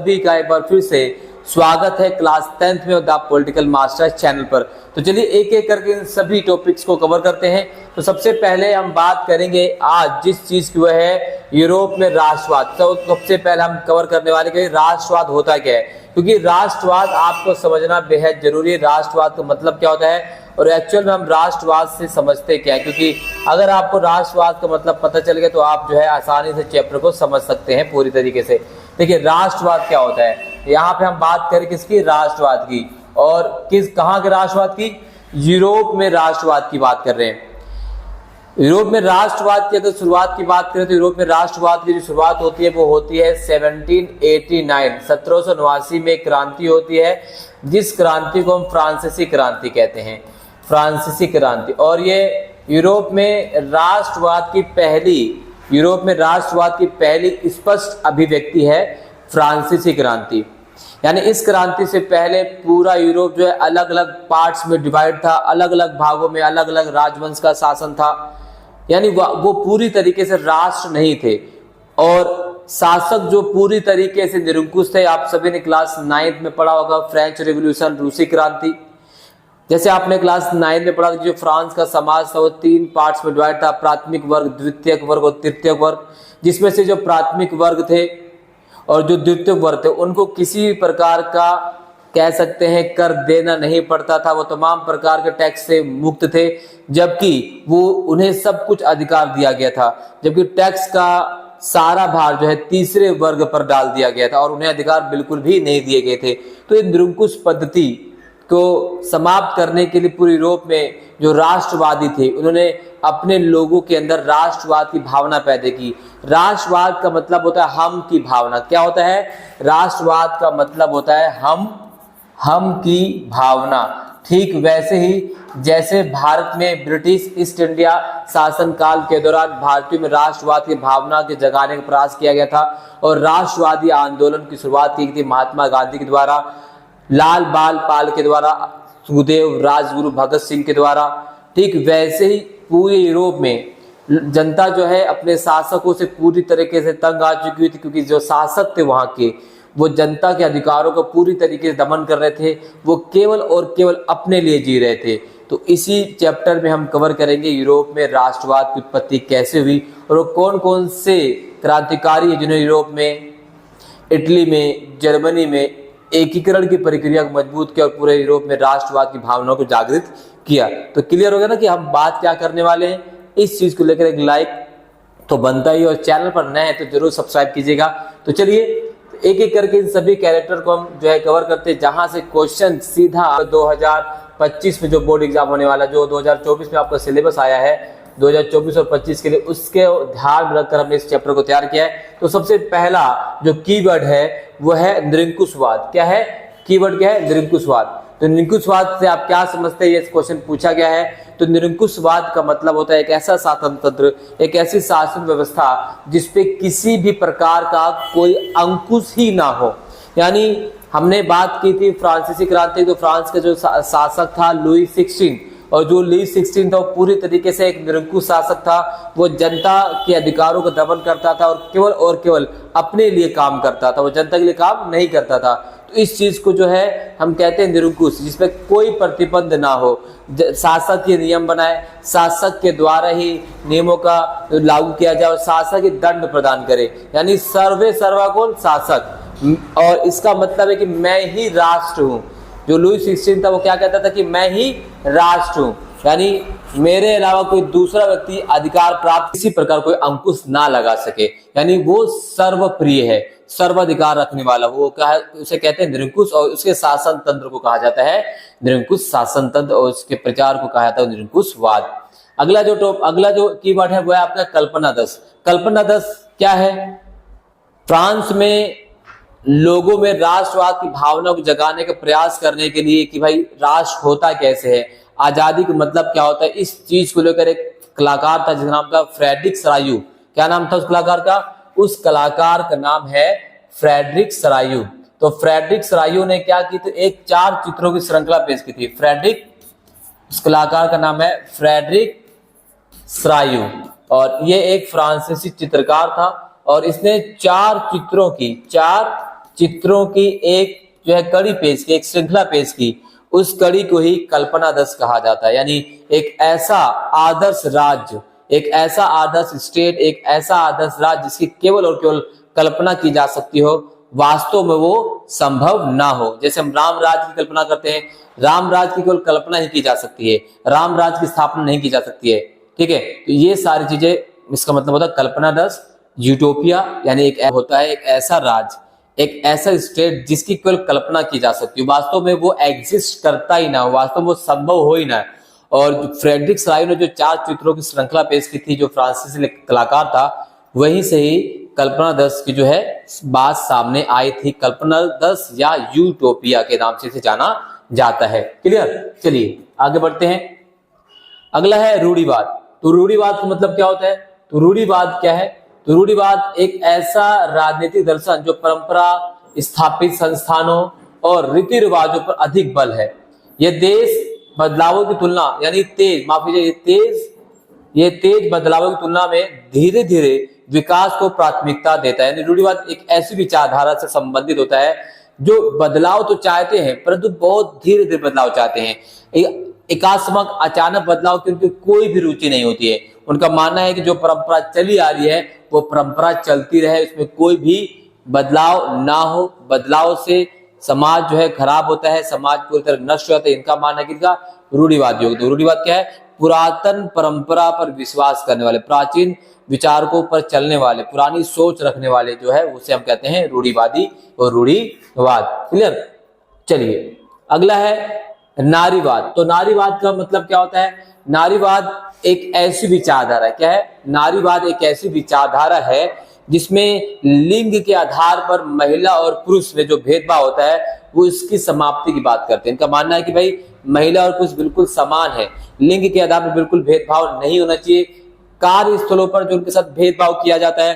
सभी का एक बार फिर से स्वागत है क्लास 10th में द पॉलिटिकल मास्टर्स चैनल पर। तो चलिए एक एक करके इन सभी टॉपिक्स को कवर करते हैं। तो सबसे पहले हम बात करेंगे आज जिस चीज की वह है यूरोप में राष्ट्रवाद। तो सबसे पहले हम कवर करने वाले कि राष्ट्रवाद होता क्या है, क्योंकि राष्ट्रवाद आपको समझना बेहद जरूरी है। राष्ट्रवाद का मतलब क्या होता है और एक्चुअल में हम राष्ट्रवाद से समझते क्या है, क्योंकि अगर आपको राष्ट्रवाद का मतलब पता चल गया तो आप जो है आसानी से चैप्टर को समझ सकते हैं पूरी तरीके से। देखिए राष्ट्रवाद क्या होता है, यहाँ पे हम बात करें किसकी, राष्ट्रवाद की। और कहाँ के राष्ट्रवाद की, यूरोप में राष्ट्रवाद की बात कर रहे हैं। यूरोप में राष्ट्रवाद की अगर शुरुआत की बात करें तो यूरोप में राष्ट्रवाद की जो शुरुआत होती है वो होती है 1789 में क्रांति होती है, जिस क्रांति को हम फ्रांसीसी क्रांति कहते हैं, फ्रांसीसी क्रांति। और ये यूरोप में राष्ट्रवाद की पहली स्पष्ट अभिव्यक्ति है फ्रांसीसी क्रांति। यानी इस क्रांति से पहले पूरा यूरोप जो है अलग अलग पार्ट्स में डिवाइड था, अलग अलग भागों में अलग अलग राजवंश का शासन था। यानी वो पूरी तरीके से राष्ट्र नहीं थे और शासक जो पूरी तरीके से निरंकुश थे। आप सभी ने क्लास 9th में पढ़ा होगा फ्रेंच रिवॉल्यूशन, रूसी क्रांति। जैसे आपने क्लास 9 में पढ़ा जो फ्रांस का समाज था वो 3 पार्ट्स में डिवाइड था, प्राथमिक वर्ग, द्वितीयक वर्ग और तृतीयक वर्ग। जिसमें से जो प्राथमिक वर्ग थे और जो द्वितीयक वर्ग थे उनको किसी प्रकार का कह सकते हैं कर देना नहीं पड़ता था, वो तमाम प्रकार के टैक्स से मुक्त थे, जबकि वो उन्हें सब कुछ अधिकार दिया गया था। जबकि टैक्स का सारा भार जो है तीसरे वर्ग पर डाल दिया गया था और उन्हें अधिकार बिल्कुल भी नहीं दिए गए थे। तो इन निरंकुश पद्धति को समाप्त करने के लिए पूरे यूरोप में जो राष्ट्रवादी थे उन्होंने अपने लोगों के अंदर राष्ट्रवाद की भावना पैदा की। राष्ट्रवाद का मतलब होता है हम की भावना। क्या होता है, राष्ट्रवाद का मतलब होता है हम की भावना। ठीक वैसे ही जैसे भारत में ब्रिटिश ईस्ट इंडिया शासन काल के दौरान भारतीयों में राष्ट्रवाद की भावना के जगाने का प्रयास किया गया था और राष्ट्रवादी आंदोलन की शुरुआत की गई थी महात्मा गांधी के द्वारा, लाल बाल पाल के द्वारा, सुखदेव, राजगुरु भगत सिंह के द्वारा। ठीक वैसे ही पूरे यूरोप में जनता जो है अपने शासकों से पूरी तरीके से तंग आ चुकी थी, क्योंकि जो शासक थे वहां के वो जनता के अधिकारों को पूरी तरीके से दमन कर रहे थे। वो केवल और केवल अपने लिए जी रहे थे। तो इसी चैप्टर में हम कवर करेंगे यूरोप में राष्ट्रवाद की उत्पत्ति कैसे हुई और वो कौन कौन से क्रांतिकारी है जिन्होंने यूरोप में, इटली में, जर्मनी में एकीकरण की प्रक्रिया को मजबूत किया और पूरे यूरोप में राष्ट्रवाद की भावनाओं को जागृत किया। तो क्लियर हो गया ना कि हम बात क्या करने वाले हैं। इस चीज को लेकर एक लाइक तो बनता ही, और चैनल पर नए हैं तो जरूर सब्सक्राइब कीजिएगा। तो चलिए एक एक करके इन सभी कैरेक्टर को हम जो है कवर करते हैं, जहां से क्वेश्चन सीधा 2025 में जो बोर्ड एग्जाम होने वाला, जो 2024 में आपका सिलेबस आया है 2024 और 25 के लिए, उसके ध्यान में रखकर हमने इस चैप्टर को तैयार किया है। तो सबसे पहला जो कीवर्ड है वो है निरंकुशवाद। क्या है कीवर्ड, क्या है, निरंकुशवाद। तो निरंकुशवाद से आप क्या समझते हैं, ये क्वेश्चन पूछा गया है। तो निरंकुशवाद का मतलब होता है एक ऐसा शासन तंत्र, एक ऐसी शासन व्यवस्था जिसपे किसी भी प्रकार का कोई अंकुश ही ना हो। यानी हमने बात की थी फ्रांसीसी क्रांति, तो फ्रांस का जो शासक था लुई 16, और जो लुई 16 था वो पूरी तरीके से एक निरंकुश शासक था। वो जनता के अधिकारों को दमन करता था और केवल अपने लिए काम करता था, वो जनता के लिए काम नहीं करता था। तो इस चीज को जो है हम कहते हैं निरंकुश, जिसपे कोई प्रतिबंध ना हो, शासक ये नियम बनाए, शासक के द्वारा ही नियमों का लागू किया जाए और शासक ही दंड प्रदान करे। यानी सर्वे सर्वा कौन, शासक। और इसका मतलब है कि मैं ही राष्ट्र हूँ। जो लुई 16 था वो क्या कहता था कि मैं ही राष्ट्र हूँ, यानी मेरे अलावा कोई दूसरा व्यक्ति अधिकार प्राप्त किसी प्रकार कोई अंकुश ना लगा सके। यानी वो सर्वप्रिय है, सर्वाधिकार रखने वाला, वो क्या है, उसे कहते हैं निरंकुश। और उसके शासन तंत्र को कहा जाता है निरंकुश शासन तंत्र और उसके प्रचार को कहा जाता है निरंकुशवाद। अगला जो कीवर्ड है वो है आपका कल्पनादश। कल्पनादश क्या है, फ्रांस में लोगों में राष्ट्रवाद की भावना को जगाने का प्रयास करने के लिए कि भाई राष्ट्र होता कैसे है, आजादी का मतलब क्या होता है, इस चीज को लेकर एक कलाकार था जिसका नाम था फ्रेडरिक सरायू। क्या नाम था उस कलाकार का, उस कलाकार का नाम है फ्रेडरिक सरायू। तो फ्रेडरिक सरायू ने क्या की, तो एक 4 चित्रों की श्रृंखला पेश की थी। उस कलाकार का नाम है फ्रेडरिक सरायू और ये एक फ्रांसीसी चित्रकार था और इसने 4 चित्रों की चित्रों की एक जो है कड़ी पेश की, एक श्रृंखला पेश की, उस कड़ी को ही कल्पना दस कहा जाता है। यानी एक ऐसा आदर्श राज्य, एक ऐसा आदर्श स्टेट, एक ऐसा आदर्श राज्य जिसकी केवल और केवल कल्पना की जा सकती हो, वास्तव में वो संभव ना हो। जैसे हम राम राज्य की कल्पना करते हैं, राम राज्य की केवल कल्पना ही की जा सकती है, राम राज्य की स्थापना नहीं की जा सकती है। ठीक है, तो ये सारी चीजें, इसका मतलब होता है कल्पना दस, यूटोपिया, यानी एक होता है एक ऐसा राज्य, एक ऐसा स्टेट जिसकी केवल कल्पना की जा सकती है, वास्तव में वो एग्जिस्ट करता ही ना हो, वास्तव में वो संभव हो ही ना। और फ्रेडरिक सलाइव ने जो 4 चित्रों की श्रृंखला पेश की थी, जो फ्रांसीसी कलाकार था, वहीं से ही कल्पना दस की जो है बात सामने आई थी। कल्पना दस या यूटोपिया के नाम से इसे जाना जाता है। क्लियर? चलिए आगे बढ़ते हैं। अगला है रूढ़िवाद। तो रूढ़िवाद का मतलब क्या होता है? तो रूढ़िवाद क्या है? तो रूढ़िवाद एक ऐसा राजनीतिक दर्शन जो परंपरा स्थापित संस्थानों और रीति रिवाजों पर अधिक बल है। यह देश बदलावों की तुलना, यानी ये तेज बदलावों की तुलना में धीरे धीरे विकास को प्राथमिकता देता है। यानी रूढ़िवाद एक ऐसी विचारधारा से संबंधित होता है जो बदलाव तो चाहते हैं परंतु बहुत धीरे धीरे बदलाव चाहते हैं। एकास्मक अचानक बदलाव की उनकी कोई भी रुचि नहीं होती है। उनका मानना है कि जो परंपरा चली आ रही है वो परंपरा चलती रहे, उसमें कोई भी बदलाव ना हो। बदलाव से समाज जो है खराब होता है, समाज पूरी तरह नष्ट हो जाता है। इनका मानना है कि इनका रूढ़िवादी होगा। तो रूढ़िवाद क्या है? पुरातन परंपरा पर विश्वास करने वाले, प्राचीन विचारकों पर चलने वाले, पुरानी सोच रखने वाले जो है उसे हम कहते हैं रूढ़िवादी और रूढ़िवाद। क्लियर? चलिए अगला है नारीवाद। तो नारीवाद का मतलब क्या होता है? नारीवाद एक ऐसी विचारधारा, क्या है? नारीवाद एक ऐसी विचारधारा है जिसमें लिंग के आधार पर महिला और पुरुष में जो भेदभाव होता है वो इसकी समाप्ति की बात करते हैं। इनका मानना है कि भाई महिला और पुरुष बिल्कुल समान है, लिंग के आधार पर बिल्कुल भेदभाव नहीं होना चाहिए। कार्यस्थलों पर जो उनके साथ भेदभाव किया जाता है,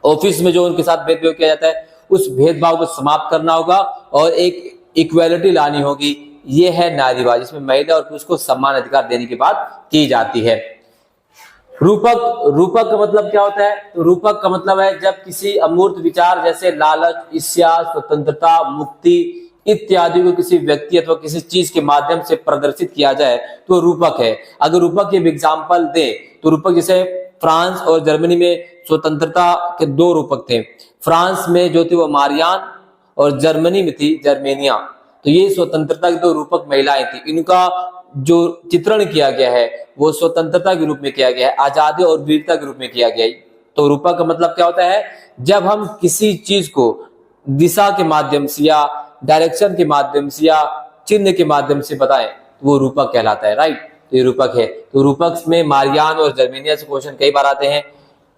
ऑफिस में जो उनके साथ भेदभाव किया जाता है, उस भेदभाव को समाप्त करना होगा और एक इक्वेलिटी लानी होगी। ये है नारीवाद, जिसमें महिला और पुरुष को समान अधिकार देने की बात की जाती है। रूपक का मतलब क्या होता है? तो रूपक का मतलब है जब किसी अमूर्त विचार जैसे लालच, ईर्ष्या, स्वतंत्रता, मुक्ति इत्यादि को किसी व्यक्ति अथवा किसी चीज के माध्यम से प्रदर्शित किया जाए तो रूपक है। अगर रूपक के एग्जाम्पल दे तो रूपक, जैसे फ्रांस और जर्मनी में स्वतंत्रता के 2 रूपक थे। फ्रांस में जो थी वो मारियान और जर्मनी में थी जर्मेनिया। तो ये स्वतंत्रता की 2 रूपक महिलाएं थी। इनका जो चित्रण किया गया है वो स्वतंत्रता के रूप में किया गया है, आजादी और वीरता के रूप में किया गया है। तो रूपक का मतलब क्या होता है? जब हम किसी चीज को दिशा के माध्यम से या डायरेक्शन के माध्यम से या चिन्ह के माध्यम से बताएं तो वो रूपक कहलाता है। राइट? तो ये रूपक है। तो रूपक में मारियान और जर्मेनिया से क्वेश्चन कई बार आते हैं।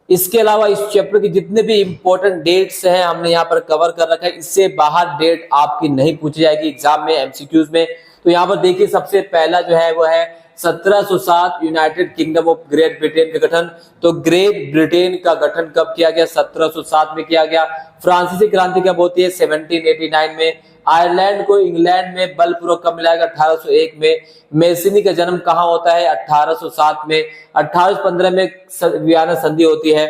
इसके अलावा इस चैप्टर के जितने भी इंपॉर्टेंट डेट्स हैं हमने यहाँ पर कवर कर रखा है। इससे बाहर डेट आपकी नहीं पूछी जाएगी एग्जाम में, एमसीक्यूज में। तो यहाँ पर देखिए सबसे पहला जो है वो है 1707 United kingdom of great Britain का गठन। तो ग्रेट ब्रिटेन का गठन कब किया गया? 1707 में किया गया। फ्रांसीसी क्रांति कब होती है? 1789 में। आयरलैंड को इंग्लैंड में बलपूर्वक कब मिलाया गया? 1801 में। मेसिनी का जन्म कहाँ होता है? 1807 में। 1815 में वियना संधि होती है।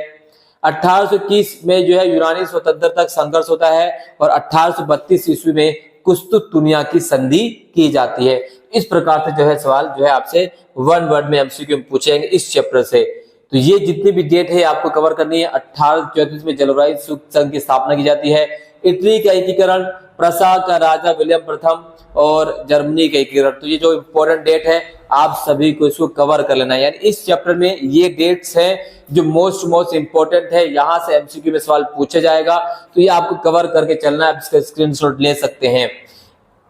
1821 में जो है यूनानी स्वतंत्रता संघर्ष होता है और 1832 ईस्वी में कुस्तुतुनिया की संधि की जाती है। इस प्रकार से जो है सवाल जो है आपसे 1 वर्ड में एमसीक्यू में पूछेंगे इस चैप्टर से। तो ये जितनी भी डेट है आपको कवर करनी है। 1834 में जलवायु संघ की स्थापना की जाती है। इटली का एकीकरण, प्रसा का राजा विलियम प्रथम और जर्मनी का एकीकरण। तो ये जो इंपॉर्टेंट डेट है आप सभी को इसको कवर कर लेना है। यानी इस चैप्टर में ये डेट्स हैं जो मोस्ट इंपॉर्टेंट है, यहां से एमसीक्यू में सवाल पूछा जाएगा। तो ये आपको कवर करके चलना है, आप इसका स्क्रीनशॉट ले सकते हैं।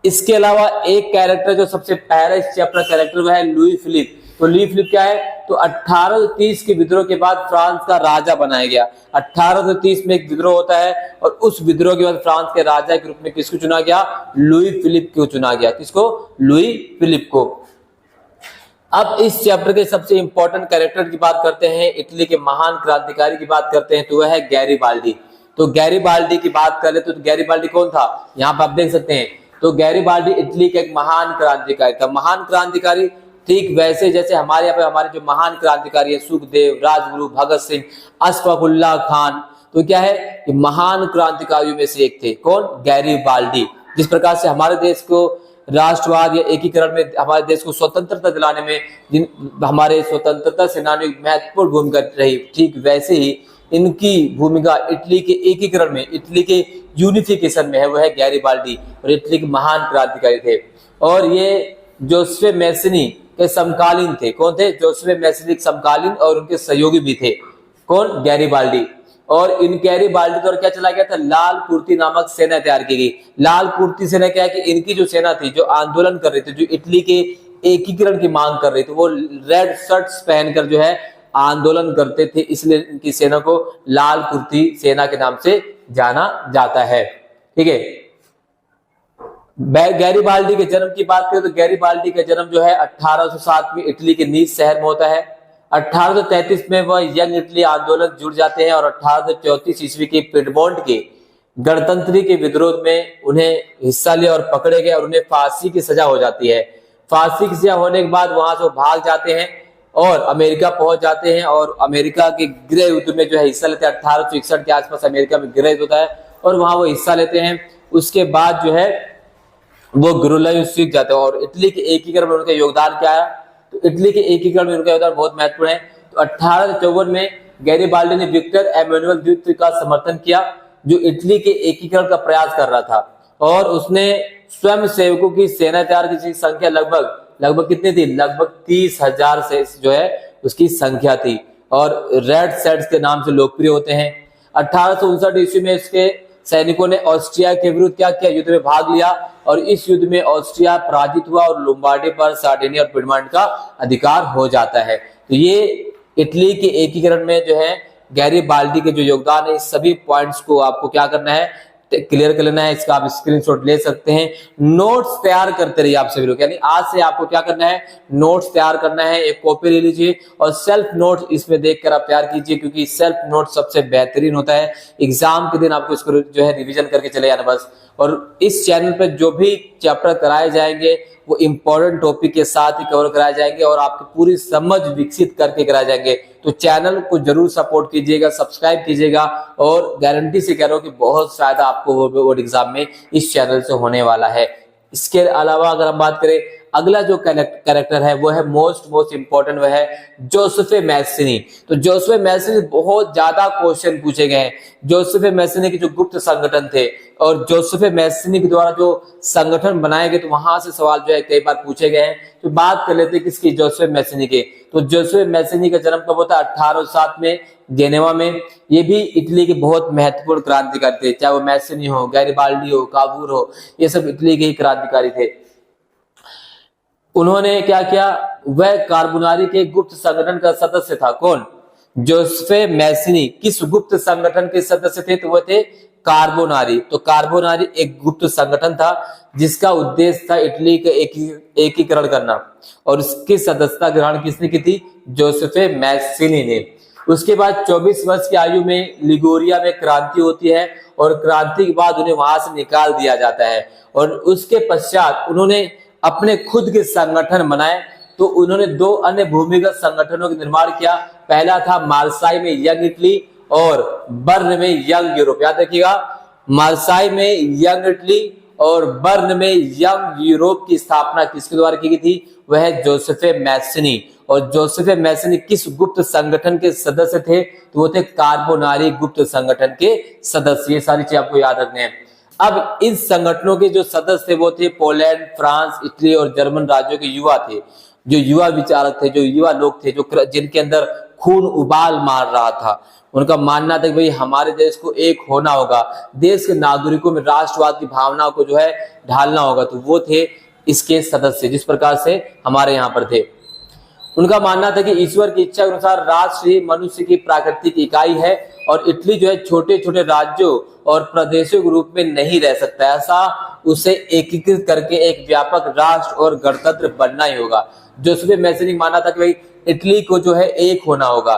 इसके अलावा एक कैरेक्टर जो सबसे पहला इस चैप्टर कैरेक्टर वो है लुई फिलिप। तो लुई फिलिप क्या है? तो 1830 के विद्रोह के बाद फ्रांस का राजा बनाया गया। 1830 में एक विद्रोह होता है और उस विद्रोह के बाद फ्रांस के राजा के रूप में किसको चुना गया? लुई फिलिप को चुना गया। किसको? लुई फिलिप को। अब इस चैप्टर के सबसे इंपॉर्टेंट कैरेक्टर की बात करते हैं, इटली के महान क्रांतिकारी की बात करते हैं, तो वह है गैरीबाल्डी। तो गैरीबाल्डी की बात करें तो गैरीबाल्डी कौन था? यहाँ पर आप देख सकते हैं। तो गैरीबाल्डी इटली का एक महान क्रांतिकारी था। महान क्रांतिकारी ठीक वैसे जैसे हमारे यहाँ पे हमारे जो महान क्रांतिकारी है सुखदेव, राजगुरु, भगत सिंह, अशफाकुल्लाह खान, तो क्या है कि महान क्रांतिकारियों में से एक थे। कौन? गैरिबाल्डी। जिस प्रकार से हमारे देश को राष्ट्रवाद या एकीकरण में, हमारे देश को स्वतंत्रता दिलाने में जिन हमारे स्वतंत्रता सेनानियों की महत्वपूर्ण भूमिका रही, ठीक वैसे ही इनकी भूमिका इटली के एकीकरण में, इटली के यूनिफिकेशन में है, वो है गैरिबाल्डी। और इटली के महान क्रांतिकारी थे और ये जोसेफ मैसनी के समकालीन थे। कौन थे? जोसेफ मैसनी के समकालीन और उनके सहयोगी भी थे। कौन? गैरिबाल्डी। और इन गैरिबाल्डी द्वारा क्या चला गया था? लाल कुर्ती नामक सेना तैयार की गई। लाल कुर्ती सेना क्या है कि इनकी जो सेना थी, जो आंदोलन कर रही थी, जो इटली के एकीकरण की मांग कर रही थी, वो रेड शर्ट्स पहनकर जो है आंदोलन करते थे, इसलिए इनकी सेना को लाल कुर्ती सेना के नाम से जाना जाता है। ठीक है। गैरिबाल्डी के जन्म की बात करें तो गैरिबाल्डी का जन्म जो है 1807 में इटली के नीस शहर में होता है। 1833 में वह यंग इटली आंदोलन जुड़ जाते हैं और 1834 ईस्वी के पिडमोंट के गणतंत्री के विद्रोह में उन्हें हिस्सा लिया और पकड़े गए और उन्हें फांसी की सजा हो जाती है। फांसी की सजा होने के बाद वहां से वो भाग जाते हैं और अमेरिका पहुंच जाते हैं और अमेरिका के गृह युद्ध में जो है हिस्सा लेते हैं। 1861 के आसपास अमेरिका में गृह युद्ध होता है और वहां वो हिस्सा लेते हैं। उसके बाद जो है वो गुरिल्ला युद्ध सीख जाते हैं। और इटली के एकीकरण में उनका योगदान क्या है? तो इटली के एकीकरण में उनका योगदान बहुत महत्वपूर्ण है। तो 1854 में गैरिबाल्डी ने विक्टर एमेनुअल द्वितीय का समर्थन किया, जो इटली के एकीकरण का प्रयास कर रहा था। और उसने स्वयं सेवकों की सेना तैयार की, जिसकी संख्या लगभग कितनी थी? लगभग 30,000 से जो है उसकी संख्या थी और रेड शर्ट्स के नाम से लोकप्रिय होते हैं। 1859 ईस्वी में इसके सैनिकों ने ऑस्ट्रिया के विरुद्ध क्या किया? युद्ध में भाग लिया और इस युद्ध में ऑस्ट्रिया पराजित हुआ और लोम्बार्डी पर सार्डिनिया और पिडमोंट का अधिकार हो जाता है। तो ये इटली के एकीकरण में जो है गैरिबाल्डी के जो योगदान है, इस सभी पॉइंट्स को आपको क्या करना है? क्लियर कर लेना है। इसका आप स्क्रीनशॉट ले सकते हैं। नोट्स तैयार करते रहिए आप सभी लोग, यानी आज से आपको क्या करना है? नोट्स तैयार करना है। एक कॉपी ले लीजिए और सेल्फ नोट्स इसमें देखकर आप तैयार कीजिए, क्योंकि सेल्फ नोट सबसे बेहतरीन होता है। एग्जाम के दिन आपको इसको जो है रिवीजन करके चले जाना बस। और इस चैनल पर जो भी चैप्टर कराए जाएंगे वो इंपॉर्टेंट टॉपिक के साथ ही कवर कराए जाएंगे और आपकी पूरी समझ विकसित करके कराए जाएंगे। तो चैनल को जरूर सपोर्ट कीजिएगा, सब्सक्राइब कीजिएगा और गारंटी से कह रहा हूं कि बहुत फायदा आपको बोर्ड एग्जाम में इस चैनल से होने वाला है। इसके अलावा अगर हम बात करें, अगला जो कैरेक्टर है वो है मोस्ट इंपॉर्टेंट, वह है जोसेफ मैसनी। तो जोसेफ मैसनी बहुत ज्यादा क्वेश्चन पूछे गए हैं। जोसेफ मैसनी के जो गुप्त संगठन थे और जोसेफ मैसनी के द्वारा जो संगठन बनाए गए, तो वहां से सवाल जो है कई बार पूछे गए हैं। तो बात कर लेते हैं किसकी? जोसेफ मैसनी के। तो जोसेफ मैसनी का जन्म कब होता है? 1807 में जेनेवा में। ये भी इटली के बहुत महत्वपूर्ण क्रांतिकारी थे, चाहे वो मैसनी हो, गैरिबाल्डी हो, काबूर हो, ये सब इटली के ही क्रांतिकारी थे। उन्होंने क्या किया? वह कार्बोनारी के गुप्त संगठन का सदस्य था। कौन? जोसेफ मैसनी। किस गुप्त संगठन के सदस्य थे? तो वो थे कार्बोनारी। तो कार्बोनारी एक गुप्त संगठन था जिसका उद्देश्य था इटली का एकीकरण करना और इसकी सदस्यता ग्रहण किसने की थी? जोसेफ मैसनी ने। उसके बाद 24 वर्ष की आयु में लिगोरिया में क्रांति होती है और क्रांति के बाद उन्हें वहां से निकाल दिया जाता है और उसके पश्चात उन्होंने अपने खुद के संगठन बनाए। तो उन्होंने दो अन्य भूमिगत संगठनों का निर्माण किया। पहला था मार्साई में यंग इटली और बर्न में यंग यूरोप। याद रखिएगा, मार्साई में यंग इटली और बर्न में यंग यूरोप की स्थापना किसके द्वारा की गई थी? वह जोसेफ मैसनी। और जोसेफ मैसनी किस गुप्त संगठन के सदस्य थे? तो वो थे कार्बोनारी गुप्त संगठन के सदस्य। ये सारी चीज आपको याद रखने हैं। अब इस संगठनों के जो सदस्य थे वो थे पोलैंड, फ्रांस, इटली और जर्मन राज्यों के युवा थे, जो युवा विचारक थे, जो युवा लोग थे, जो जिनके अंदर खून उबाल मार रहा था। उनका मानना था कि भाई हमारे देश को एक होना होगा, देश के नागरिकों में राष्ट्रवाद की भावना को जो है ढालना होगा। तो वो थे इसके सदस्य, जिस प्रकार से हमारे यहाँ पर थे। उनका मानना था कि ईश्वर की इच्छा के अनुसार राष्ट्र ही मनुष्य की प्राकृतिक इकाई है और इटली जो है छोटे छोटे राज्यों और प्रदेशों के रूप में नहीं रह सकता। ऐसा उसे एकीकृत करके एक व्यापक राष्ट्र और गणतंत्र बनना ही होगा। जोसेफ मैसनी मानना था कि भाई इटली को जो है एक होना होगा,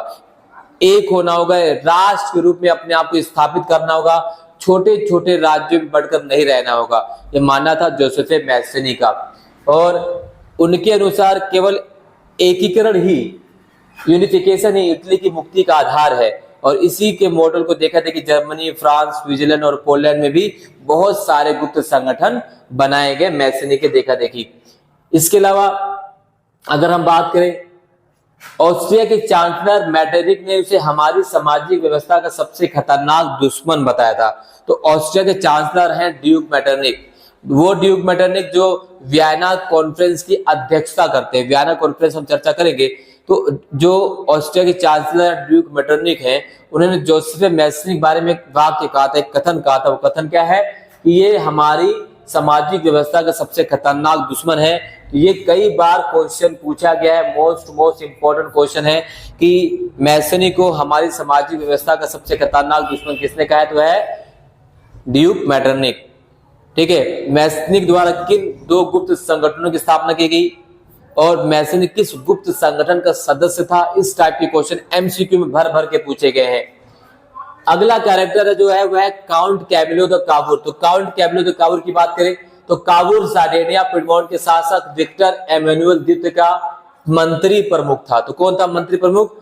एक होना होगा, राष्ट्र के रूप में अपने आप को स्थापित करना होगा, छोटे छोटे राज्यों में बढ़कर नहीं रहना होगा। ये मानना था जोसेफ मैसनी का। और उनके अनुसार केवल एकीकरण ही, यूनिफिकेशन ही इटली की मुक्ति का आधार है और इसी के मॉडल को देखा था कि जर्मनी, फ्रांस, स्विट्जरलैंड और पोलैंड में भी बहुत सारे गुप्त संगठन बनाए गए मैसनी के देखा देखी। इसके अलावा अगर हम बात करें, ऑस्ट्रिया के चांसलर मेटरनिक ने उसे हमारी सामाजिक व्यवस्था का सबसे खतरनाक दुश्मन बताया था। तो ऑस्ट्रिया के चांसलर हैं ड्यूक मेटरनिक। वो ड्यूक मेटरनिक जो वियना कॉन्फ्रेंस की अध्यक्षता करते हैं, वियना कॉन्फ्रेंस हम चर्चा करेंगे। तो जो ऑस्ट्रिया के चांसलर ड्यूक मेटरनिक हैं, उन्होंने जोसेफ मैसनी के बारे में एक वाक्य कहा था, एक कथन कहा था। वो कथन क्या है कि ये हमारी सामाजिक व्यवस्था का सबसे खतरनाक दुश्मन है। तो ये कई बार क्वेश्चन पूछा गया है, मोस्ट इंपॉर्टेंट क्वेश्चन है कि मैसनी को हमारी सामाजिक व्यवस्था का सबसे खतरनाक दुश्मन किसने कहा है? तो है ड्यूक मेटरनिक। ठीक है, मैसनी द्वारा किन दो गुप्त संगठनों की स्थापना की गई और मैसनी किस गुप्त संगठन का सदस्य था? इस टाइप के क्वेश्चन एमसीक्यू में भर भर के पूछे गए हैं। अगला कैरेक्टर जो है वह है काउंट कैमिलो द कावूर। तो काउंट कैमिलो द कावूर की बात करें तो कावूर सार्डिनिया पिडमोंट के शासक विक्टर एमेनुअल द्वितीय का मंत्री प्रमुख था। तो कौन था मंत्री प्रमुख?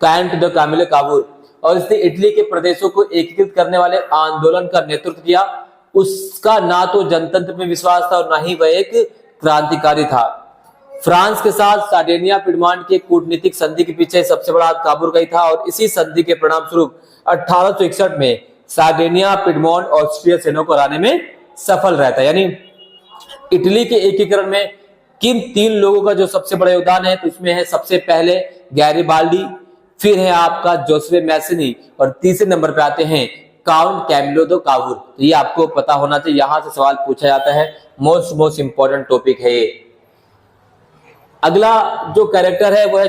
Count di Camillo Cavour. और इसने इटली के प्रदेशों को एकीकृत करने वाले आंदोलन का नेतृत्व किया। उसका ना तो जनतंत्र में विश्वास था और ना ही वह एक क्रांतिकारी था। फ्रांस के साथ सार्डिनिया पिडमोंट के कूटनीतिक संधि के पीछे सबसे बड़ा हाथ कावूर का ही था और इसी संधि के परिणाम स्वरूप 1861 में सार्डिनिया पिडमोंट ऑस्ट्रिया सेना को हराने में सफल रहता है। यानी इटली के एकीकरण में किन तीन लोगों का जो सबसे बड़ा योगदान है? तो उसमें है सबसे पहले गैरिबाल्डी, फिर है आपका जोसेफ मैसनी और तीसरे नंबर पे आते हैं काउंट कैमिलो द कावूर। तो ये आपको पता होना चाहिए, यहां से सवाल पूछा जाता है। मोस्ट इंपॉर्टेंट टॉपिक है ये। अगला जो कैरेक्टर है वो है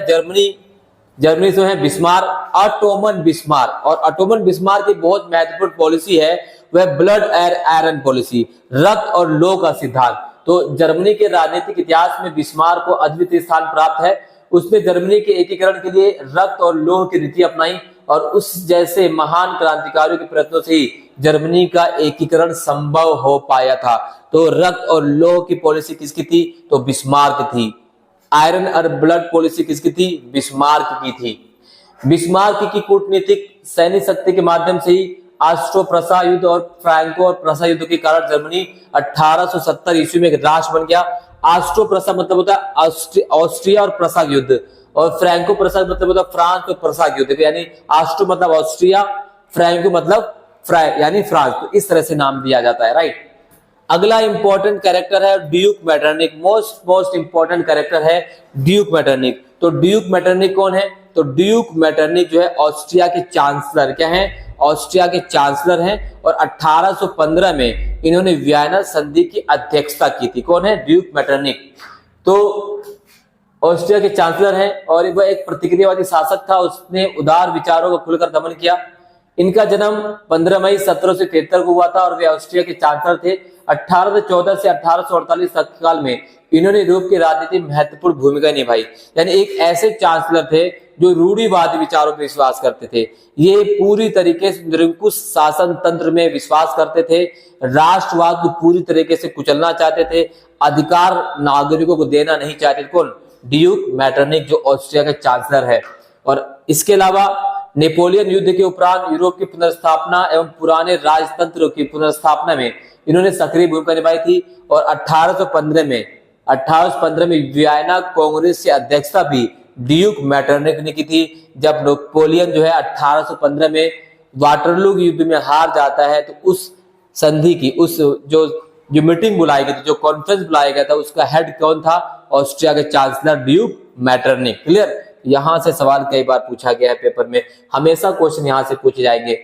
जर्मनी से है बिस्मार्क, ऑटोमन बिस्मार्क। और ऑटोमन बिस्मार्क की बहुत महत्वपूर्ण पॉलिसी है वह ब्लड एंड आयरन पॉलिसी, रक्त और लौह का सिद्धांत। तो जर्मनी के राजनीतिक इतिहास में बिस्मार्क को अद्वितीय स्थान प्राप्त है। उसने जर्मनी के एकीकरण के लिए रक्त और लौह की नीति अपनाई और उस जैसे महान क्रांतिकारियों के प्रयत्नों से ही जर्मनी का एकीकरण संभव हो पाया था। तो रक्त और लौह की पॉलिसी किसकी थी? तो बिस्मार्क थी। आयरन और ब्लड पॉलिसी किसकी थी? बिस्मार्क की थी। बिस्मार्क की कूटनीतिक सैनिक शक्ति के माध्यम से ही ऑस्ट्रो प्रसा युद्ध और फ्रैंको और प्रसा युद्ध के कारण जर्मनी 1870 ईस्वी में एक राष्ट्र बन गया। ऑस्ट्रो प्रसा मतलब होता है ऑस्ट्रिया और प्रसा युद्ध और फ्रैंको प्रसा मतलब होता है फ्रांस और प्रसा युद्ध। यानी ऑस्ट्रो मतलब ऑस्ट्रिया, फ्रैंको मतलब यानी फ्रांस। तो इस तरह से नाम दिया जाता है, राइट। अगला इंपॉर्टेंट कैरेक्टर है Duke Metternich. Most important character है ड्यूक मेटरनिक। तो ड्यूक मेटरनिक कौन है? तो ड्यूक मेटरनिक जो है ऑस्ट्रिया के चांसलर। क्या है? ऑस्ट्रिया के चांसलर हैं और 1815 में इन्होंने वियना संधि की अध्यक्षता की थी। कौन है? Duke Metternich. तो ऑस्ट्रिया के चांसलर हैं और वह एक प्रतिक्रियावादी शासक था। उसने उदार विचारों का खुलकर दमन किया। इनका जन्म 15 मई 1773 को हुआ था और वे ऑस्ट्रिया के चांसलर थे। 1814 से 1848 तक काल में इन्होंने यूरोप की राजनीति में महत्वपूर्ण भूमिका निभाई। यानी एक ऐसे चांसलर थे जो रूढ़िवादी विचारों पर विश्वास करते थे। ये पूरी तरीके से निरंकुश शासन तंत्र में विश्वास करते थे। राष्ट्रवाद को पूरी तरीके से कुचलना चाहते थे। अधिकार नागरिकों को देना नहीं चाहते। कौन? ड्यूक मेटरनिक जो ऑस्ट्रिया के चांसलर है। और इसके अलावा नेपोलियन युद्ध के उपरांत यूरोप की पुनर्स्थापना एवं पुराने राजतंत्र की पुनर्स्थापना में इन्होंने सक्रिय भूमिका निभाई थी। और 1815 में वियना कांग्रेस की अध्यक्षता भी ड्यूक मेटरनिक ने की थी। जब नेपोलियन जो है 1815 में वाटरलू युद्ध में हार जाता है तो उस संधि की जो मीटिंग बुलाई गई थी, जो कॉन्फ्रेंस बुलाया गया था, उसका हेड कौन था? ऑस्ट्रिया के चांसलर ड्यूक मेटरनिक। क्लियर? यहां से सवाल कई बार पूछा गया है पेपर में, हमेशा क्वेश्चन यहां से पूछे जाएंगे।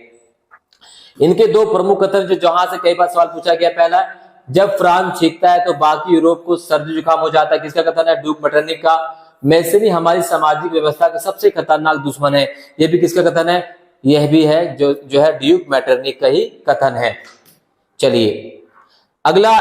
इनके दो प्रमुख कथन जो जहां से कई बार सवाल पूछा गया, पहला, जब फ्रांस जीतता है तो बाकी यूरोप को सर्दी जुकाम हो जाता है। किसका कथन है? ड्यूक मेटरनिक का। मैसनी हमारी सामाजिक व्यवस्था का सबसे खतरनाक दुश्मन है। यह भी किसका कथन है? यह भी है जो है ड्यूक मेटरनिक का ही कथन है। चलिए अगला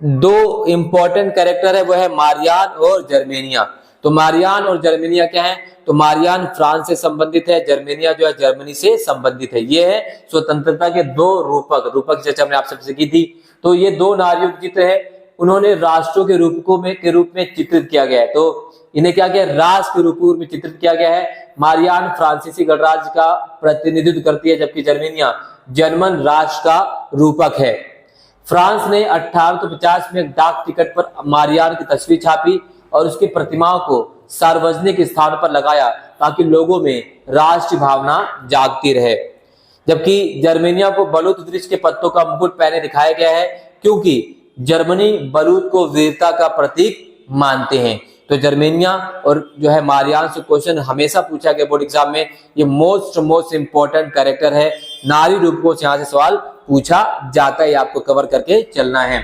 दो इंपॉर्टेंट कैरेक्टर है वो है मारियान और जर्मेनिया। तो मारियान और जर्मेनिया क्या है? तो मारियान फ्रांस से संबंधित है, जर्मेनिया जो है जर्मनी से संबंधित है। ये है स्वतंत्रता के दो रूपक की चर्चा हमने आप सबसे की थी। तो ये दो नारियों के चित्र है, उन्होंने राष्ट्रों के रूप में चित्रित किया गया है। तो इन्हें क्या किया, राष्ट्र के रूप में चित्रित किया गया है। मारियान फ्रांसीसी गणराज्य का प्रतिनिधित्व करती है, जबकि जर्मनिया जर्मन राष्ट्र का रूपक है। फ्रांस ने 1850 में एक डाक टिकट पर मारियान की तस्वीर छापी और उसकी प्रतिमाओं को सार्वजनिक स्थानों पर लगाया ताकि लोगों में राष्ट्रीय भावना जागती रहे। जबकि जर्मनिया को बलूत वृक्ष के पत्तों का मुकुट पहने दिखाया गया है, क्योंकि जर्मनी बलूत को वीरता का प्रतीक मानते हैं। तो जर्मनिया और जो है मारियान से क्वेश्चन हमेशा पूछा गया बोर्ड एग्जाम में, ये मोस्ट इंपॉर्टेंट कैरेक्टर है। नारी रूपकों से यहाँ से सवाल पूछा जाता है, आपको कवर करके चलना है।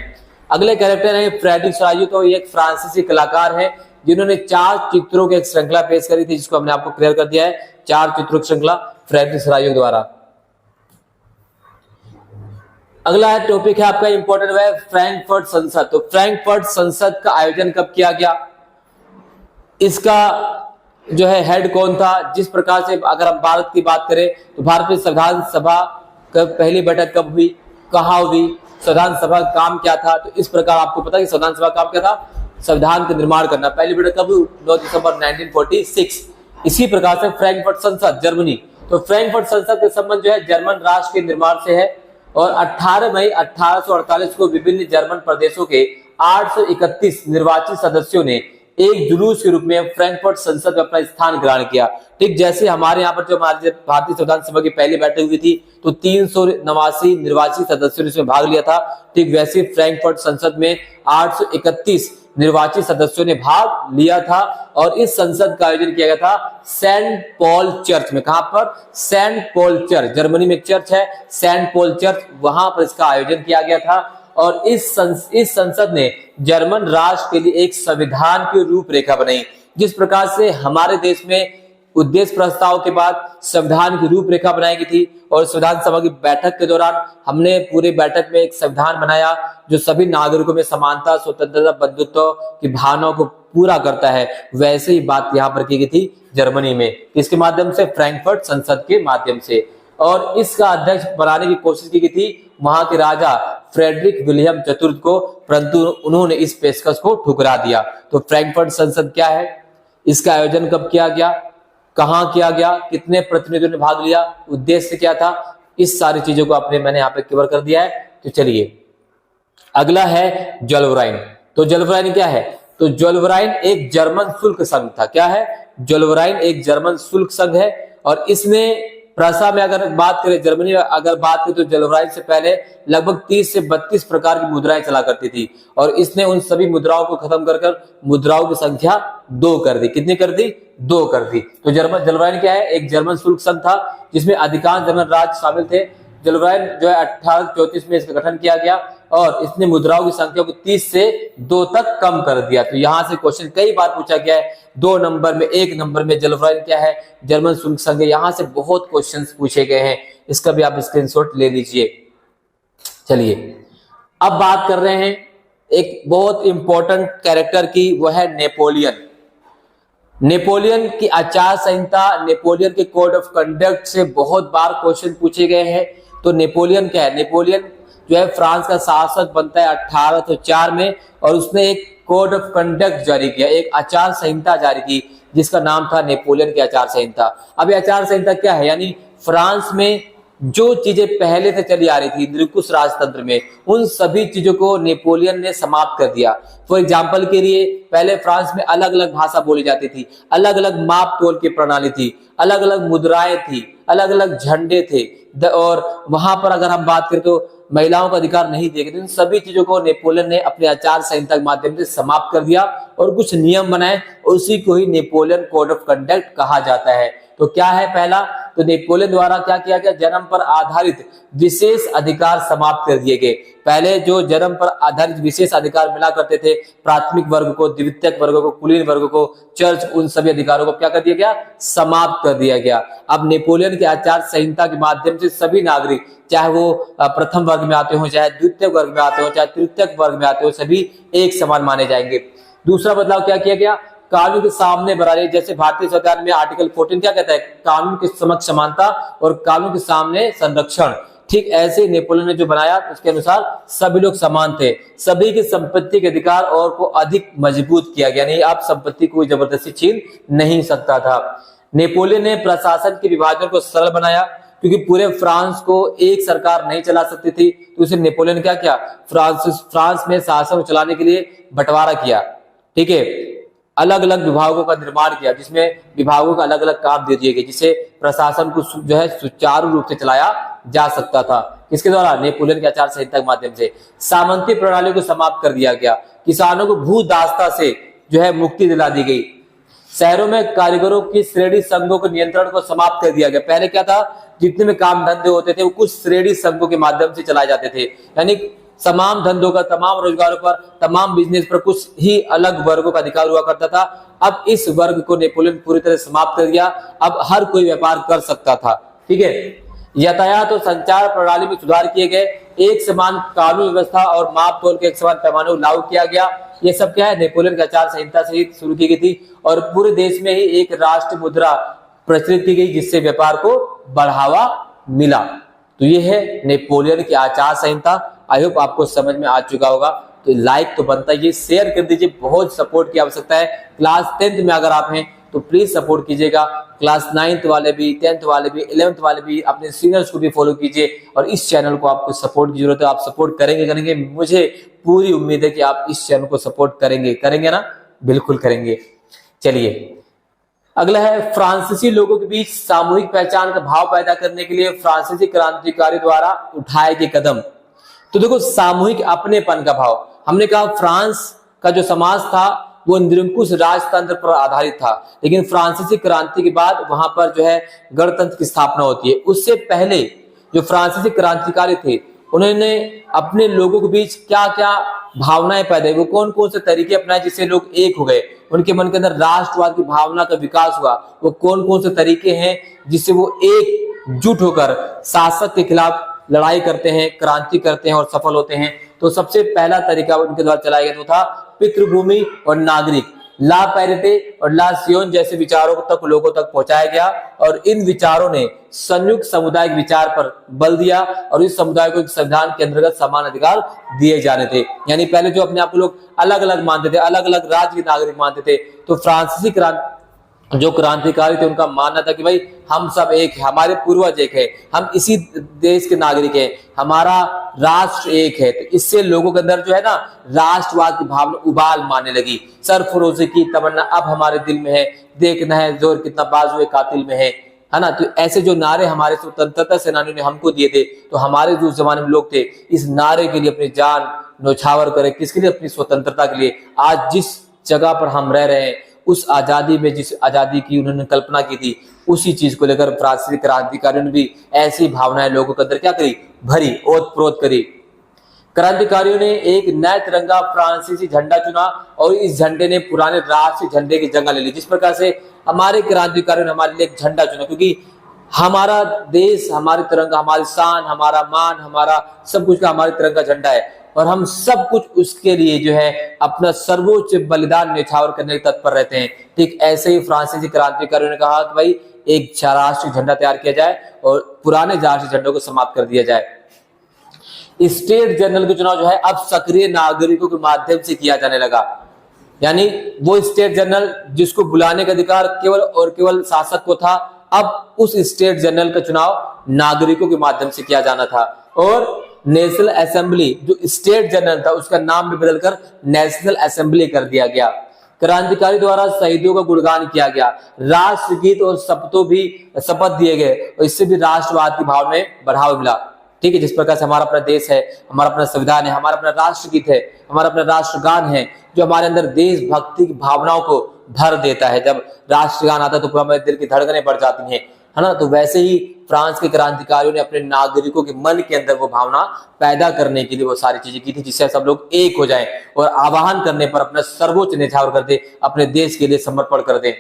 अगले कैरेक्टर है फ्रेडरिक सरायू। तो ये एक फ्रांसीसी कलाकार है जिन्होंने 4 चित्रों की एक श्रृंखला पेश करी थी, जिसको हमने आपको क्लियर कर दिया है। 4 चित्रों की श्रृंखला फ्रेडरिक सरायू द्वारा। अगला टॉपिक है आपका इंपॉर्टेंट, है फ्रैंकफर्ट संसद। तो फ्रैंकफर्ट संसद का आयोजन कब किया गया, इसका जो है हेड कौन था। जिस प्रकार से अगर हम भारत की बात करें तो भारत में संविधान सभा का पहली बैठक कब हुई, कहाँ हुई, संविधान सभा का काम क्या था। तो इस प्रकार आपको पता है कि संविधान सभा का काम क्या था, संविधान का निर्माण करना। पहली बैठक कब हुई, 9 दिसंबर 1946। इसी प्रकार से फ्रैंकफर्ट संसद जर्मनी। तो फ्रैंकफर्ट संसद के संबंध जो है जर्मन राष्ट्र के निर्माण से है और 18 मई 1848 को विभिन्न जर्मन प्रदेशों के 831 निर्वाचित सदस्यों ने एक जुलूस के रूप में फ्रैंकफर्ट संसद में अपना स्थान ग्रहण किया। ठीक जैसे हमारे यहाँ पर जो हमारी भारतीय संविधान सभा की पहली बैठक हुई थी तो 389 निर्वाचित सदस्यों ने इसमें भाग लिया था, ठीक वैसे फ्रैंकफर्ट संसद में 831 निर्वाचित सदस्यों ने भाग लिया था और इस संसद का आयोजन किया गया था सेंट पॉल चर्च में। कहां पर, सेंट पॉल चर्च, जर्मनी में एक चर्च है सेंट पॉल चर्च, वहां पर इसका आयोजन किया गया था। और इस संसद ने जर्मन राष्ट्र के लिए एक संविधान की रूपरेखा बनाई। जिस प्रकार से हमारे देश में उद्देश्य प्रस्ताव के बाद संविधान की रूपरेखा बनाई गई थी और संविधान सभा की बैठक के दौरान हमने पूरी बैठक में एक संविधान बनाया जो सभी नागरिकों में समानता, स्वतंत्रता, बंधुत्व की भावनाओं को पूरा करता है, वैसे ही बात यहाँ पर की गई थी जर्मनी में। इसके माध्यम से फ्रैंकफर्ट संसद के माध्यम से, और इसका अध्यक्ष बनाने की कोशिश की गई थी वहां के राजा फ्रेडरिक विलियम चतुर्थ को, परंतु उन्होंने इस पेशकश को ठुकरा दिया। तो फ्रैंकफर्ट संसद क्या है, इसका आयोजन कब किया गया, कहां किया गया, कितने प्रतिनिधियों ने भाग लिया, उद्देश्य क्या था, इस सारी चीजों को मैंने यहाँ पे कवर कर दिया है। तो चलिए अगला है जोल्वराइन। तो जोल्वराइन क्या है, तो जोल्वराइन एक जर्मन शुल्क संघ था। क्या है, जोल्वराइन एक जर्मन शुल्क संघ है और इसने प्रसा में अगर बात करें, जर्मनी में अगर बात करें तो जोल्वराइन से पहले लगभग 30 से 32 प्रकार की मुद्राएं चला करती थी और इसने उन सभी मुद्राओं को खत्म कर मुद्राओं की संख्या 2 कर दी। कितनी कर दी, 2 कर दी। तो जोल्वराइन क्या है, एक जर्मन शुल्क संघ था जिसमें अधिकांश जर्मन राज्य शामिल थे। जोल्वराइन जो है 1834 में इसका गठन किया गया और इसने मुद्राओं की संख्या को 30 से 2 तक कम कर दिया। तो यहां से क्वेश्चन कई बार पूछा गया है, 2 नंबर में, 1 नंबर में जोल्वराइन क्या है, जर्मन शुल्क संघ। यहां से बहुत क्वेश्चन पूछे गए हैं, इसका भी आप स्क्रीनशॉट ले लीजिए। चलिए अब बात कर रहे हैं एक बहुत इंपॉर्टेंट कैरेक्टर की, वो है नेपोलियन। नेपोलियन की आचार संहिता, नेपोलियन के कोड ऑफ कंडक्ट से बहुत बार क्वेश्चन पूछे गए हैं। तो नेपोलियन क्या है, नेपोलियन जो है फ्रांस का शासक बनता है 1804 में और उसने एक कोड ऑफ कंडक्ट जारी किया, एक आचार संहिता जारी की जिसका नाम था नेपोलियन की आचार संहिता। अब ये आचार संहिता क्या है, यानी फ्रांस में जो चीजें पहले से चली आ रही थी निरंकुश राजतंत्र में, उन सभी चीजों को नेपोलियन ने समाप्त कर दिया। फॉर एग्जाम्पल के लिए पहले फ्रांस में अलग अलग भाषा बोली जाती थी, अलग अलग माप तोल की प्रणाली थी, अलग अलग मुद्राएं थी, अलग अलग झंडे थे और वहां पर अगर हम बात करें तो महिलाओं का अधिकार नहीं दिए गए। इन सभी चीजों को नेपोलियन ने अपने आचार संहिता के माध्यम से समाप्त कर दिया और कुछ नियम बनाए, उसी को ही नेपोलियन कोड ऑफ कंडक्ट कहा जाता है। तो क्या है पहला, तो नेपोलियन द्वारा क्या किया गया, जन्म पर आधारित विशेष अधिकार समाप्त कर दिए गए। पहले जो जन्म पर आधारित विशेष अधिकार मिला करते थे प्राथमिक वर्ग को, द्वितीयक वर्ग को, कुलीन वर्ग को, चर्च, उन सभी अधिकारों को क्या कर दिया गया, समाप्त कर दिया गया। अब नेपोलियन के आचार संहिता के माध्यम से सभी नागरिक, चाहे वो प्रथम वर्ग में आते हो, चाहे द्वितीय वर्ग में आते हो, चाहे तृतीयक वर्ग में आते हो, सभी एक समान माने जाएंगे। दूसरा बदलाव क्या किया गया, कानून के सामने बराबरी। जैसे भारतीय संविधान में आर्टिकल 14 क्या कहता है, कानून के समक्ष समानता और कानून के सामने संरक्षण। ठीक ऐसे नेपोलियन ने जो बनाया उसके अनुसार सभी लोग समान थे, सभी की संपत्ति के अधिकार और को अधिक मजबूत किया गया, नहीं आप संपत्ति को जबरदस्ती छीन नहीं सकता था। नेपोलियन ने प्रशासन के विभाजन को सरल बनाया, क्योंकि पूरे फ्रांस को एक सरकार नहीं चला सकती थी, तो उसे नेपोलियन ने क्या किया, फ्रांस में शासन चलाने के लिए बंटवारा किया। ठीक है, अलग अलग विभागों का निर्माण किया, जिसमें विभागों का अलग अलग काम दे दिए गए, जिससे प्रशासन को जो है सुचारू रूप से चलाया जा सकता था। किसके द्वारा, नेपोलियन के आचार संहिता के माध्यम से। सामंती प्रणाली को समाप्त कर दिया गया, किसानों को भू दासता से जो है मुक्ति दिला दी गई। शहरों में कारीगरों की श्रेणी संघों के नियंत्रण को समाप्त कर दिया गया। पहले क्या था, जितने में काम धंधे होते थे वो कुछ श्रेणी संघों के माध्यम से चलाए जाते थे, यानी तमाम धंधों का, तमाम रोजगारों पर, तमाम बिजनेस पर कुछ ही अलग वर्गों का अधिकार हुआ करता था। अब इस वर्ग को नेपोलियन पूरी तरह समाप्त कर दिया, अब हर कोई व्यापार कर सकता था। ठीक है, यातायात और संचार प्रणाली में सुधार किए गए, एक समान कानून व्यवस्था और माप तोल के एक समान पैमाने को लागू किया गया। ये सब क्या है, नेपोलियन की आचार संहिता से ही शुरू की गई थी, और पूरे देश में ही एक राष्ट्र मुद्रा प्रचलित की गई, जिससे व्यापार को बढ़ावा मिला। तो ये है नेपोलियन की आचार संहिता। आई होप आपको समझ में आ चुका होगा। तो लाइक तो बनता है, ये शेयर कर दीजिए, बहुत सपोर्ट की आवश्यकता है। क्लास 10th में अगर आप हैं तो प्लीज सपोर्ट कीजिएगा। क्लास 9th वाले भी, 10th वाले भी, 11th वाले भी, अपने सीनियर्स को भी फॉलो कीजिए, और इस चैनल को आपको सपोर्ट की जरूरत है। आप सपोर्ट करेंगे, मुझे पूरी उम्मीद है कि आप इस चैनल को सपोर्ट करेंगे ना, बिल्कुल करेंगे। चलिए अगला है, फ्रांसीसी लोगों के बीच सामूहिक पहचान का भाव पैदा करने के लिए फ्रांसीसी क्रांतिकारी द्वारा उठाए गए कदम। तो देखो, सामूहिक अपनेपन का भाव, हमने कहा फ्रांस का जो समाज था वो निरंकुश राजतंत्र पर आधारित था, लेकिन फ्रांसीसी क्रांति के बाद वहां पर जो है गणतंत्र की स्थापना होती है। उससे पहले जो फ्रांसीसी क्रांतिकारी थे, उन्होंने अपने लोगों के बीच क्या क्या भावनाएं पैदा हुई, वो कौन कौन से तरीके अपनाए जिससे लोग एक हो गए, उनके मन के अंदर राष्ट्रवाद की भावना का विकास हुआ, वो कौन कौन से तरीके हैं जिससे वो एकजुट होकर शासक के खिलाफ लड़ाई करते हैं, क्रांति करते हैं और सफल होते हैं। तो सबसे पहला तरीका उनके द्वारा चलाया गया वो था पितृभूमि और नागरिक, ला पैरिटे और ला सियोन जैसे विचारों तक लोगों तक पहुंचाया गया, और इन विचारों ने संयुक्त सामुदायिक विचार पर बल दिया, और इस समुदाय को एक संविधान के अंतर्गत समान अधिकार दिए जाने थे। यानी पहले जो अपने आप को लोग अलग अलग मानते थे, अलग अलग राज्य के नागरिक मानते थे, तो फ्रांसीसी जो क्रांतिकारी थे उनका मानना था कि भाई हम सब एक है, हमारे पूर्वज एक है, हम इसी देश के नागरिक हैं, हमारा राष्ट्र एक है। तो इससे लोगों के अंदर जो है ना राष्ट्रवाद की भावना उबाल मारने लगी। सरफरोशी की तमन्ना अब हमारे दिल में है, देखना है जोर कितना बाजुए कातिल में है ना। तो ऐसे जो नारे हमारे स्वतंत्रता सेनानियों ने हमको दिए थे, तो हमारे जो जमाने में लोग थे इस नारे के लिए अपनी जान न्यौछावर करे, किसके लिए, अपनी स्वतंत्रता के लिए। आज जिस जगह पर हम रह रहे हैं, उस आजादी में जिस आजादी की उन्होंने कल्पना की थी, उसी चीज को लेकर फ्रांसीसी क्रांतिकारियों ने भी ऐसी भावनाएं लोगों के अंदर क्या करी, भरी, ओत प्रोत करी। क्रांतिकारियों ने एक नया तिरंगा फ्रांसीसी झंडा चुना, और इस झंडे ने पुराने राष्ट्रीय झंडे की जगह ले ली। जिस प्रकार से हमारे क्रांतिकारियों ने हमारे लिए एक झंडा चुना, क्योंकि हमारा देश, हमारी तिरंगा, हमारी शान, हमारा मान, हमारा सब कुछ का हमारे तिरंगा झंडा है, और हम सब कुछ उसके लिए जो है अपना सर्वोच्च बलिदान न्यौछावर करने के तत्पर रहते हैं। ठीक ऐसे ही फ्रांसीसी क्रांतिकारियों ने कहा कि भाई एक राष्ट्रीय झंडा तैयार किया जाए और पुराने राष्ट्रीय झंडों को समाप्त कर दिया जाए। स्टेट जनरल का चुनाव जो है अब सक्रिय नागरिकों के माध्यम से किया जाने लगा, यानी वो स्टेट जनरल जिसको बुलाने का अधिकार केवल और केवल शासक को था, अब उस स्टेट जनरल का चुनाव नागरिकों के माध्यम से किया जाना था। और नेशनल असेंबली जो स्टेट जनरल था उसका नाम भी बदलकर नेशनल असेंबली कर दिया गया। क्रांतिकारी द्वारा शहीदों का गुणगान किया गया, राष्ट्रगीत और शपथ दिए गए, और इससे भी राष्ट्रवाद की भाव में बढ़ावा मिला। ठीक है, जिस प्रकार से हमारा अपना देश है, हमारा अपना संविधान है, हमारा अपना राष्ट्रगीत है, हमारा अपना राष्ट्रगान है, जो हमारे अंदर देशभक्ति की भावनाओं को भर देता है। जब राष्ट्रगान आता है तो पूरा हमारे दिल की धड़कनें बढ़ जाती हैं, है ना। तो वैसे ही फ्रांस के क्रांतिकारियों ने अपने नागरिकों के मन के अंदर वो भावना पैदा करने के लिए वो सारी चीजें की थी, जिससे सब लोग एक हो जाएं और आह्वान करने पर अपना सर्वोच्च न्यौछावर कर दे, अपने देश के लिए समर्पण कर दे।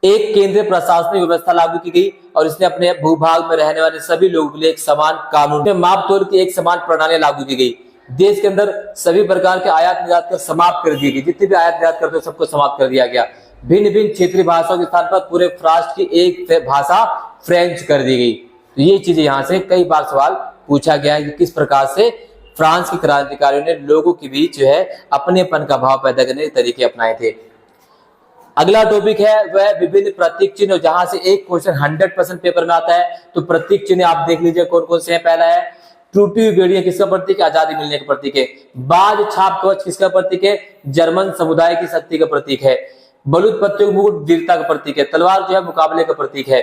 एक केंद्रीय प्रशासनिक व्यवस्था लागू की गई, और इसने अपने भूभाग में रहने वाले सभी लोगों के लिए एक समान कानून में माप तोल की एक समान प्रणाली लागू की गई। देश के अंदर सभी प्रकार के आयात निर्यात कर समाप्त कर दी गई, जितने भी आयात निर्यात करते सबको समाप्त कर दिया गया। भिन्न भिन्न क्षेत्रीय भाषाओं के स्थान पर पूरे राष्ट्र की एक भाषा फ्रेंच कर दी गई। तो ये चीजें यहाँ से कई बार सवाल पूछा गया है कि किस प्रकार से फ्रांस के क्रांतिकारियों ने लोगों के बीच जो है अपनेपन का भाव पैदा करने के तरीके अपनाए थे। अगला टॉपिक है वह विभिन्न प्रतीक चिन्ह, जहां से एक क्वेश्चन 100% पेपर में आता है। तो प्रतीक चिन्ह आप देख लीजिए कौन कौन से हैं। पहला है टूटी बेड़ियां, किसका प्रतीक है? आजादी मिलने का प्रतीक है। बाज छाप कवच किसका प्रतीक है? जर्मन समुदाय की शक्ति का प्रतीक है। बलूत पत्तियों का मुकुट वीरता का प्रतीक है। तलवार जो है मुकाबले का प्रतीक है।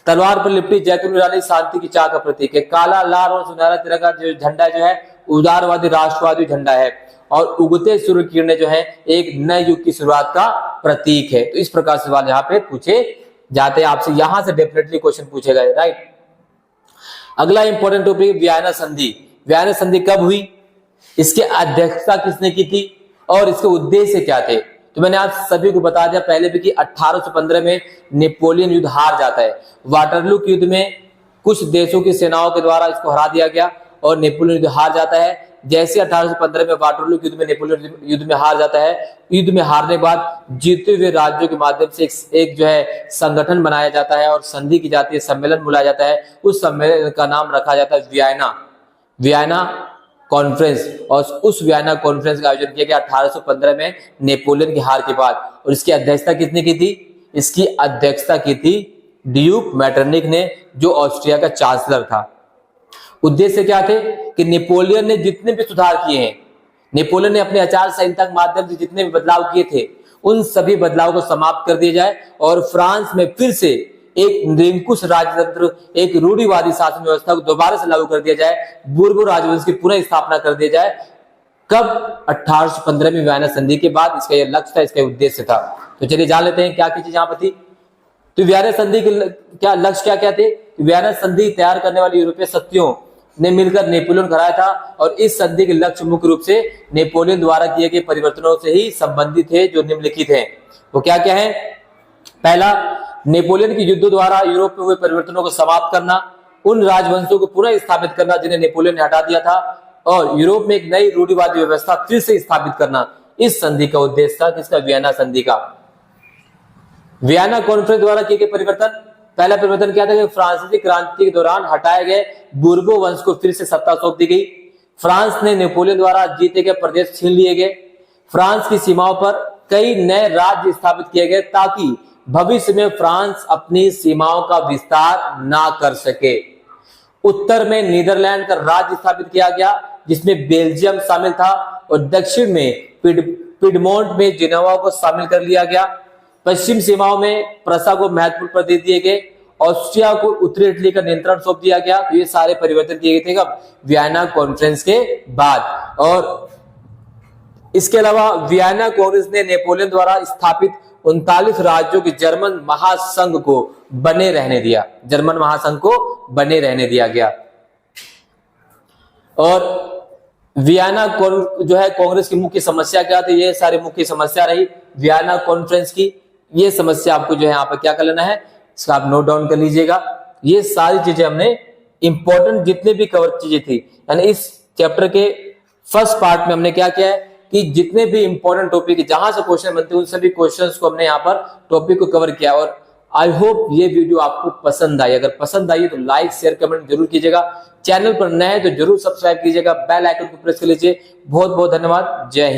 तलवार पर लिपटी जैतून रानी शांति की चाह का प्रतीक है। काला, लाल और सुनहरा तिरंगा जो झंडा जो है उदारवादी राष्ट्रवादी झंडा है। और उगते सूर्य किरणें जो है एक नए युग की शुरुआत का प्रतीक है। तो इस प्रकार से सवाल यहाँ पे पूछे जाते हैं आपसे, यहां से डेफिनेटली क्वेश्चन पूछे गए, राइट। अगला इंपॉर्टेंट टॉपिक वियना संधि। वियना संधि कब हुई, इसकी अध्यक्षता किसने की थी और इसके उद्देश्य क्या थे? तो मैंने आप सभी को बता दिया पहले भी कि 1815 में नेपोलियन युद्ध हार जाता है। वाटरलू के युद्ध में कुछ देशों की सेनाओं के द्वारा इसको हरा दिया गया और नेपोलियन युद्ध हार जाता है। जैसे 1815 में वाटरलू युद्ध में नेपोलियन युद्ध में हार जाता है, युद्ध में हारने के बाद जीते हुए राज्यों के माध्यम से एक जो है संगठन बनाया जाता है और संधि की जाती है, सम्मेलन बुलाया जाता है। उस सम्मेलन का नाम रखा जाता है वियना कॉन्फ्रेंस। और उस वियना कॉन्फ्रेंस का आयोजन किया गया 1815 में नेपोलियन की हार के बाद। और इसकी अध्यक्षता किसने की थी? इसकी अध्यक्षता की थी ड्यूक मेटरनिक ने, जो ऑस्ट्रिया का चांसलर था। उद्देश्य क्या थे कि नेपोलियन ने जितने भी सुधार किए हैं, नेपोलियन ने अपने आचार संहिता के माध्यम से जितने भी बदलाव किए थे, उन सभी बदलाव को समाप्त कर दिया जाए और फ्रांस में फिर से एक निरंकुश राजतंत्र, एक रूढ़िवादी शासन व्यवस्था को दोबारा से लागू कर दिया जाए, बूर्बो राजवंश की पुनः स्थापना कर दिया जाए। कब? 1815 में वियना संधि के बाद। इसका यह लक्ष्य था, इसका उद्देश्य था। तो चलिए जान लेते हैं क्या की चीज यहाँ पर थी। तो वियना संधि के क्या लक्ष्य क्या थे? वियना संधि तैयार करने वाली यूरोपीय शक्तियों ने मिलकर नेपोलियन कराया था और इस संधि के लक्ष्य मुख्य रूप से नेपोलियन द्वारा किए गए परिवर्तनों से ही संबंधित है, जो निम्नलिखित हैं। वो क्या क्या है? पहला, नेपोलियन के युद्धों द्वारा यूरोप में हुए परिवर्तनों को समाप्त करना, उन राजवंशों को पुनः स्थापित करना जिन्हें नेपोलियन ने हटा दिया था, और यूरोप में एक नई रूढ़िवादी व्यवस्था फिर से स्थापित करना। इस संधि का उद्देश्य था किसका? वियना संधि का। वियना कॉन्फ्रेंस द्वारा किए गए परिवर्तन, पहला परिवर्तन क्या था कि फ्रांसीसी क्रांति के दौरान हटाए गए बूर्बो वंश को फिर से सत्ता सौंप दी गई। फ्रांस ने नेपोलियन द्वारा जीते गए प्रदेश छीन लिए गए। फ्रांस की सीमाओं पर कई नए राज्य स्थापित किए गए ताकि भविष्य में फ्रांस अपनी सीमाओं का विस्तार ना कर सके। उत्तर में नीदरलैंड का राज्य स्थापित किया गया जिसमें बेल्जियम शामिल था, और दक्षिण में पिडमोंट में जिनेवा को शामिल कर लिया गया। पश्चिम सीमाओं में प्रसा को महत्वपूर्ण प्रदेश दिए गए। ऑस्ट्रिया को उत्तरी इटली का नियंत्रण सौंप दिया गया। तो ये सारे परिवर्तन किए गए थे कब? वियना कॉन्फ्रेंस के बाद। और इसके अलावा वियना कांग्रेस ने नेपोलियन द्वारा स्थापित 39 राज्यों के जर्मन महासंघ को बने रहने दिया। जर्मन महासंघ को बने रहने दिया गया। और वियना जो है कांग्रेस की मुख्य समस्या क्या थी? ये सारी मुख्य समस्या रही वियना कॉन्फ्रेंस की। ये समस्या आपको जो है यहाँ पर क्या कर लेना है, इसका आप नोट डाउन कर लीजिएगा। ये सारी चीजें हमने इंपॉर्टेंट जितने भी कवर चीजें थी, यानी इस चैप्टर के फर्स्ट पार्ट में हमने क्या किया है कि जितने भी इंपॉर्टेंट टॉपिक जहां से क्वेश्चन बनते हैं उन सभी क्वेश्चंस को हमने यहाँ पर टॉपिक को कवर किया। और आई होप ये वीडियो आपको पसंद आई। अगर पसंद आई तो लाइक शेयर कमेंट जरूर कीजिएगा। चैनल पर नए हैं तो जरूर सब्सक्राइब कीजिएगा, बेल आइकन को प्रेस कर लीजिए। बहुत बहुत धन्यवाद। जय हिंद।